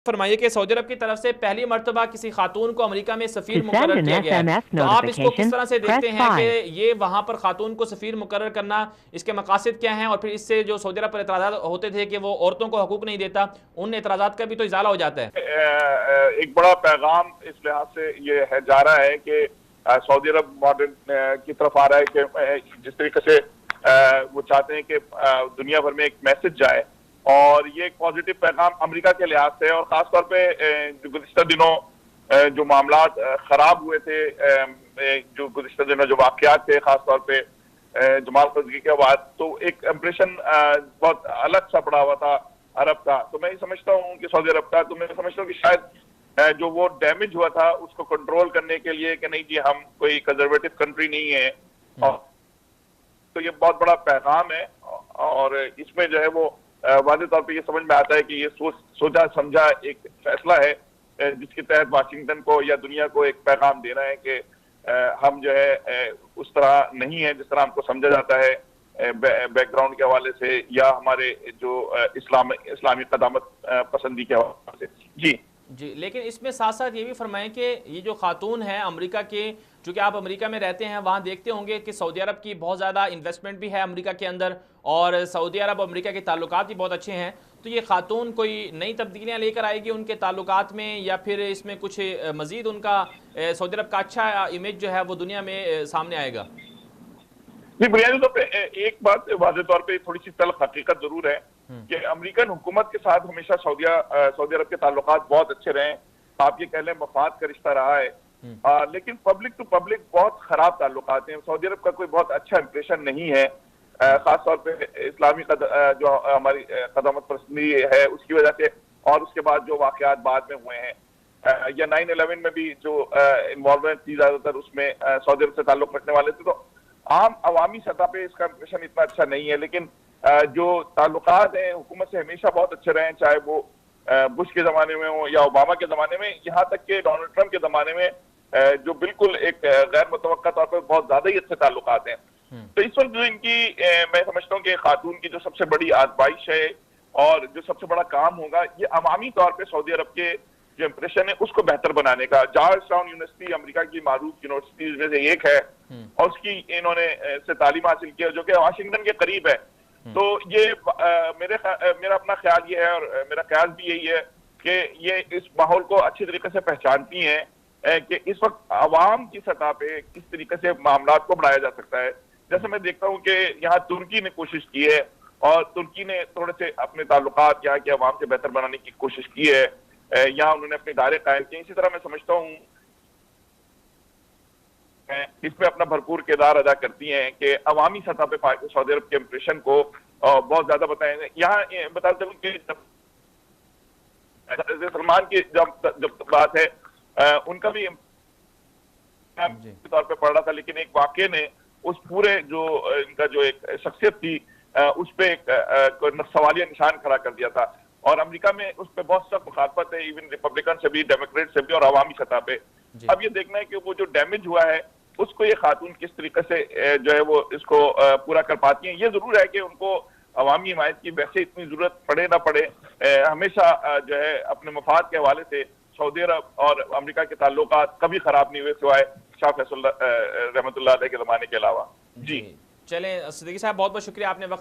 फरमाइए कि सऊदी अरब की तरफ से पहली मर्तबा किसी खातून को अमेरिका में सफ़ीर मुकर्रर किया गया है, तो आप इसको किस तरह से देखते हैं कि ये वहाँ पर खातून को सफ़ीर मुकर्रर करना, इसके मकासद क्या हैं? और फिर इससे जो सऊदी अरब पर एतराज़ात होते थे कि वो औरतों को हकूक़ नहीं देता, उन एतराज़ात का भी तो इज़ाला हो जाता है। एक बड़ा पैगाम इस लिहाज से ये है जा रहा है कि सऊदी अरब मॉडर्न की तरफ आ रहा है कि जिस तरीके से वो चाहते हैं कि दुनिया भर में एक मैसेज जाए, और ये एक पॉजिटिव पैगाम अमेरिका के लिहाज से, और खासतौर पे गुज़िश्ता दिनों जो मामला खराब हुए थे, जो गुज़िश्ता दिनों जो वाक़यात थे खासतौर पे जमाल खशोगी के बाद, तो एक इम्प्रेशन बहुत अलग सा पड़ा हुआ था अरब का। तो मैं समझता हूँ कि सऊदी अरब का, तो मैं समझता हूँ कि शायद जो वो डैमेज हुआ था उसको कंट्रोल करने के लिए कि नहीं जी हम कोई कंजर्वेटिव कंट्री नहीं है, और तो ये बहुत बड़ा पैगाम है, और इसमें जो है वो वाज़ेह तौर पे ये समझ में आता है कि ये सोचा समझा एक फैसला है जिसके तहत वाशिंगटन को या दुनिया को एक पैगाम देना है कि हम जो है उस तरह नहीं है जिस तरह हमको समझा जाता है बैकग्राउंड के हवाले से, या हमारे जो इस्लामी कदामत पसंदी के हवाले से। जी जी, लेकिन इसमें साथ साथ ये भी फरमाएं कि ये जो खातून है अमेरिका के, चूँकि आप अमेरिका में रहते हैं, वहाँ देखते होंगे कि सऊदी अरब की बहुत ज़्यादा इन्वेस्टमेंट भी है अमेरिका के अंदर, और सऊदी अरब अमेरिका के ताल्लुकात भी बहुत अच्छे हैं। तो ये खातून कोई नई तब्दीलियाँ लेकर आएगी उनके ताल्लुकात में, या फिर इसमें कुछ मज़ीद उनका सऊदी अरब का अच्छा इमेज जो है वो दुनिया में सामने आएगा? जी, बुनियादी तौर पे एक बात वाज़ेह तौर पे थोड़ी सी तल्ख़ हकीकत जरूर है कि अमेरिकन हुकूमत के साथ हमेशा सऊदी अरब के ताल्लुकात बहुत अच्छे रहे। आप ये कह लें मफाद का रिश्ता रहा है, लेकिन पब्लिक टू पब्लिक बहुत खराब ताल्लुकात हैं। सऊदी अरब का कोई बहुत अच्छा इंप्रेशन नहीं है, खासतौर पे इस्लामी जो हमारी कदामत पसंदी है उसकी वजह से, और उसके बाद जो वाक़यात बाद में हुए हैं, या 9/11 में भी जो इन्वॉल्वमेंट थी ज्यादातर उसमें सऊदी अरब से ताल्लुक रखने वाले थे, तो आम अवामी सतह पे इसका इंप्रेशन इतना अच्छा नहीं है। लेकिन जो ताल्लुकात हैं हुकूमत से हमेशा बहुत अच्छे रहे, चाहे वो बुश के जमाने में हो या ओबामा के जमाने में, यहाँ तक कि डोनाल्ड ट्रंप के जमाने में जो बिल्कुल एक गैर मुतवक्का तौर पर बहुत ज्यादा ही अच्छे ताल्लुकात हैं। तो इस वक्त जो इनकी मैं समझता हूँ कि खातून की जो सबसे बड़ी आजमाइश है और जो सबसे बड़ा काम होगा, ये अवामी तौर पर सऊदी अरब के जो इंप्रेशन है उसको बेहतर बनाने का। जॉर्ज टाउन यूनिवर्सिटी अमेरिका की मारूफ यूनिवर्सिटीज में से एक है, और उसकी इन्होंने से तालीम हासिल की जो कि वाशिंगटन के करीब है। तो ये मेरा अपना ख्याल ये है, और मेरा ख्याल भी यही है कि ये इस माहौल को अच्छी तरीके से पहचानती हैं कि इस वक्त आवाम की सतह पे किस तरीके से मामला को बढ़ाया जा सकता है। जैसे मैं देखता हूँ कि यहाँ तुर्की ने कोशिश की है, और तुर्की ने थोड़े से अपने ताल्लुकात यहाँ के अवाम से बेहतर बनाने की कोशिश की है, यहाँ उन्होंने अपने इदारे कायम किए। इसी तरह मैं समझता हूँ इसमें अपना भरपूर किरदार अदा करती हैं कि अवामी सतह पे सऊदी अरब के इंप्रेशन को बहुत ज्यादा बताएं। यहाँ बता दूं कि सलमान की जब बात है, उनका भी तौर पे पढ़ रहा था, लेकिन एक वाक्य ने उस पूरे जो इनका जो एक शख्सियत थी उस पे एक सवालिया निशान खड़ा कर दिया था, और अमेरिका में उस पर बहुत सख्त मुखालफत है, इवन रिपब्लिकन से भी, डेमोक्रेट से भी, और अवामी सतह पे। अब ये देखना है कि वो जो डैमेज हुआ है उसको ये खातून किस तरीके से जो है वो इसको पूरा कर पाती हैं। ये जरूर है कि उनको अवामी हिमायत की वैसे इतनी जरूरत पड़े ना पड़े, हमेशा जो है अपने मफाद के हवाले से सऊदी अरब और अमेरिका के ताल्लुकात कभी खराब नहीं हुए, सिवाय शाह फैसल रहमतुल्लाह अलैह के जमाने के अलावा। जी चलें सिद्दीकी साहब, बहुत बहुत शुक्रिया, आपने वक्त